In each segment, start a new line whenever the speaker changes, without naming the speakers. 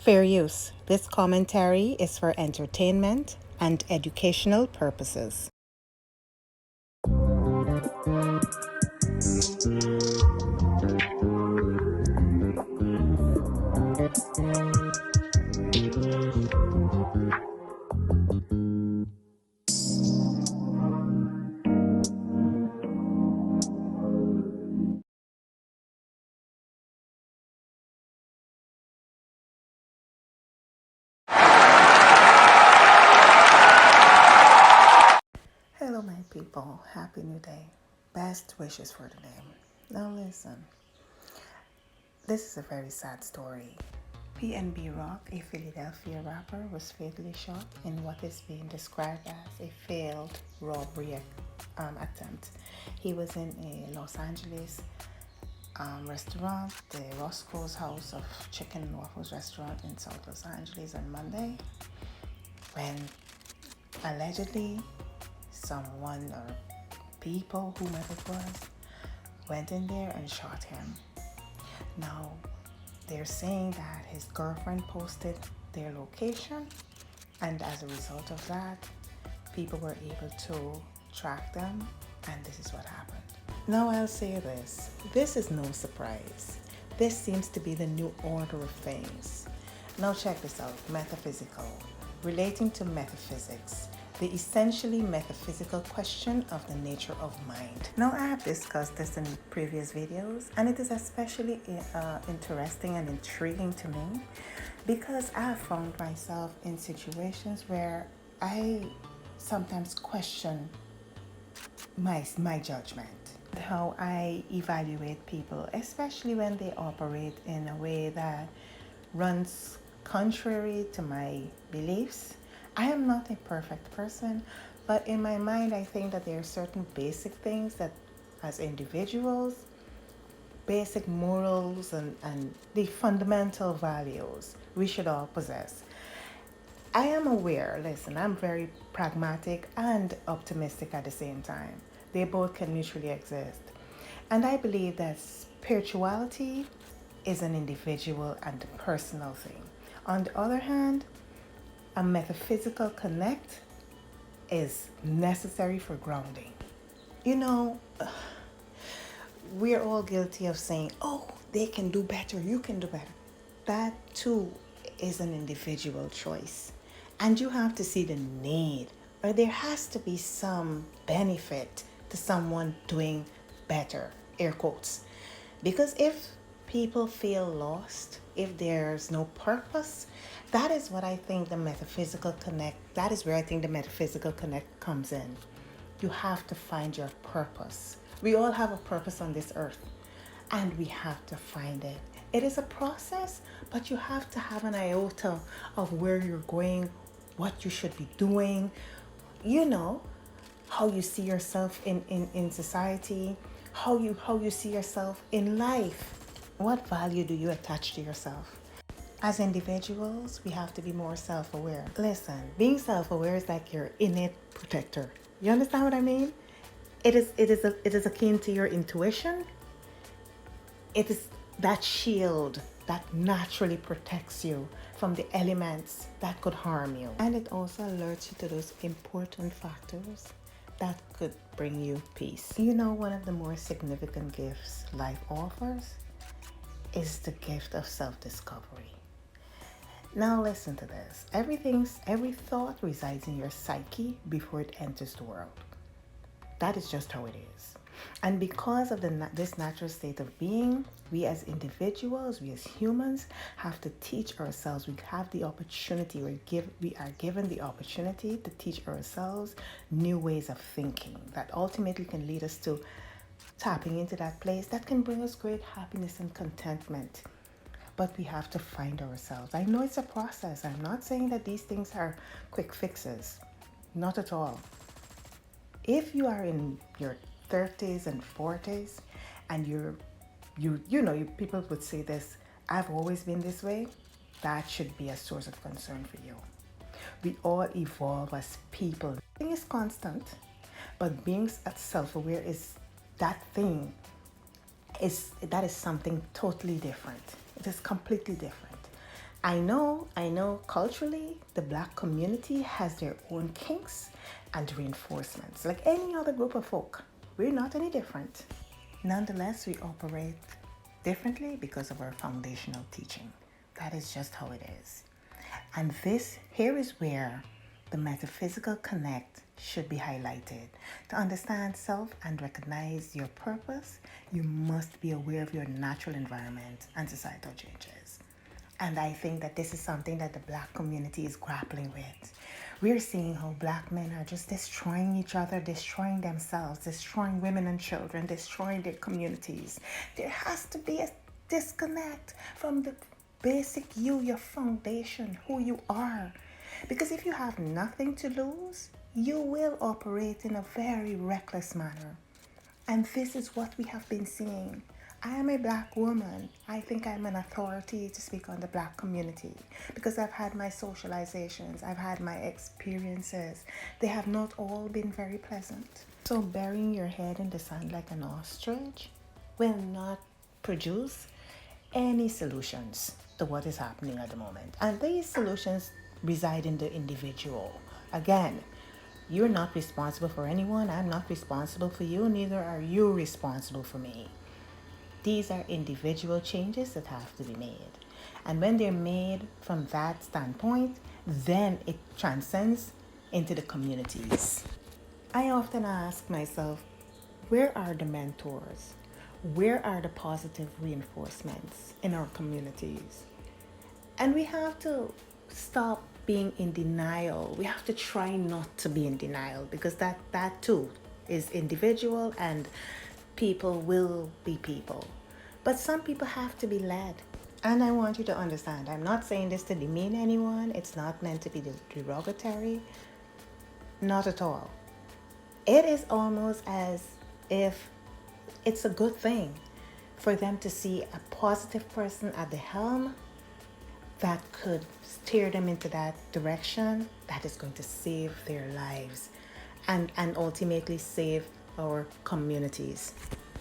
Fair use. This commentary is for entertainment and educational purposes. Hello, my people. Happy New Day. Best wishes for the day. Now, listen. This is a very sad story. PNB Rock, a Philadelphia rapper, was fatally shot in what is being described as a failed robbery attempt. He was in a Los Angeles restaurant, the Roscoe's House of Chicken and Waffles restaurant in South Los Angeles on Monday, when allegedly someone or people, whomever it was, went in there and shot him. Now, they're saying that his girlfriend posted their location, and as a result of that, people were able to track them, and this is what happened. Now, I'll say this is no surprise. This seems to be the new order of things. Now, check this out. Metaphysical. Relating to metaphysics, the essentially metaphysical question of the nature of mind. Now, I have discussed this in previous videos, and it is especially interesting and intriguing to me because I have found myself in situations where I sometimes question my judgment, how I evaluate people, especially when they operate in a way that runs contrary to my beliefs. I am not a perfect person, but in my mind, I think that there are certain basic things that, as individuals, basic morals and the fundamental values we should all possess. I am aware, listen, I'm very pragmatic and optimistic at the same time. They both can mutually exist. And I believe that spirituality is an individual and personal thing. On the other hand, a metaphysical connect is necessary for grounding. You know, we're all guilty of saying, oh, they can do better, you can do better. That too is an individual choice. And you have to see the need, or there has to be some benefit to someone doing better, air quotes. Because if people feel lost, if there's no purpose, that is what I think the metaphysical connect, that is where I think the metaphysical connect comes in. You have to find your purpose. We all have a purpose on this earth, and we have to find it. It is a process, but you have to have an iota of where you're going, what you should be doing, you know, how you see yourself in society, how you see yourself in life. What value do you attach to yourself? As individuals, we have to be more self-aware. Listen, being self-aware is like your innate protector. You understand what I mean? It is akin to your intuition. It is that shield that naturally protects you from the elements that could harm you. And it also alerts you to those important factors that could bring you peace. You know, one of the more significant gifts life offers is the gift of self-discovery. Now listen to this. Every thought resides in your psyche before it enters the world. That is just how it is. And because of this natural state of being, we as individuals, we as humans, have to teach ourselves. We have the opportunity, we are given the opportunity to teach ourselves new ways of thinking that ultimately can lead us to tapping into that place that can bring us great happiness and contentment. But we have to find ourselves. I know it's a process. I'm not saying that these things are quick fixes. Not at all. If you are in your 30s and 40s and people would say this, I've always been this way, that should be a source of concern for you. We all evolve as people. Nothing is constant, but being self-aware is that is something totally different. It is completely different. I know culturally, the black community has their own kinks and reinforcements. Like any other group of folk, we're not any different. Nonetheless, we operate differently because of our foundational teaching. That is just how it is. And this here is where the metaphysical connect should be highlighted. To understand self and recognize your purpose, you must be aware of your natural environment and societal changes. And I think that this is something that the black community is grappling with. We're seeing how black men are just destroying each other, destroying themselves, destroying women and children, destroying their communities. There has to be a disconnect from the basic you, your foundation, who you are. Because if you have nothing to lose, you will operate in a very reckless manner. And this is what we have been seeing. I am a black woman. I think I'm an authority to speak on the black community because I've had my socializations, I've had my experiences. They have not all been very pleasant. So burying your head in the sand like an ostrich will not produce any solutions to what is happening at the moment. And these solutions reside in the individual. Again, you're not responsible for anyone. I'm not responsible for you. Neither are you responsible for me. These are individual changes that have to be made. And when they're made from that standpoint, then it transcends into the communities. I often ask myself, where are the mentors? Where are the positive reinforcements in our communities? And we have to stop being in denial. We have to try not to be in denial because that too is individual and people will be people. But some people have to be led. And I want you to understand, I'm not saying this to demean anyone. It's not meant to be derogatory. Not at all. It is almost as if it's a good thing for them to see a positive person at the helm that could steer them into that direction that is going to save their lives and ultimately save our communities.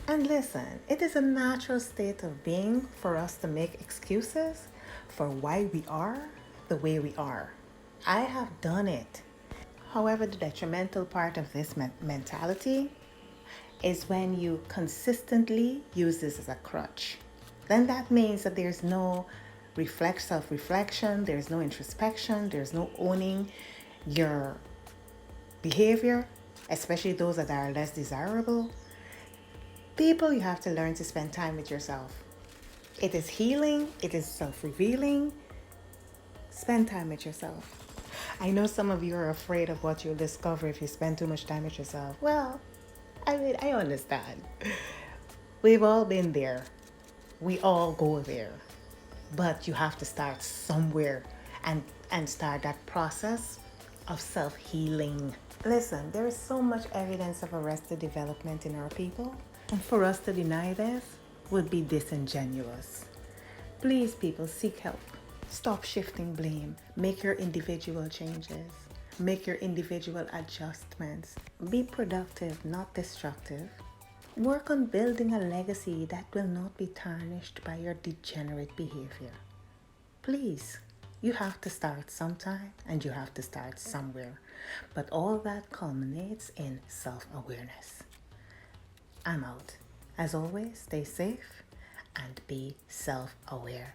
And listen, it is a natural state of being for us to make excuses for why we are the way we are. I have done it. However, the detrimental part of this mentality is when you consistently use this as a crutch. Then that means that there's no self-reflection, there's no introspection, there's no owning your behavior, especially those that are less desirable. People, you have to learn to spend time with yourself. It is healing, it is self-revealing. Spend time with yourself. I know some of you are afraid of what you'll discover if you spend too much time with yourself. Well, I understand. We've all been there. We all go there. But you have to start somewhere and start that process of self-healing. Listen, there is so much evidence of arrested development in our people. And for us to deny this would be disingenuous. Please, people, seek help. Stop shifting blame. Make your individual changes. Make your individual adjustments. Be productive, not destructive. Work on building a legacy that will not be tarnished by your degenerate behavior. Please, you have to start sometime and you have to start somewhere. But all that culminates in self-awareness. I'm out. As always, stay safe and be self-aware.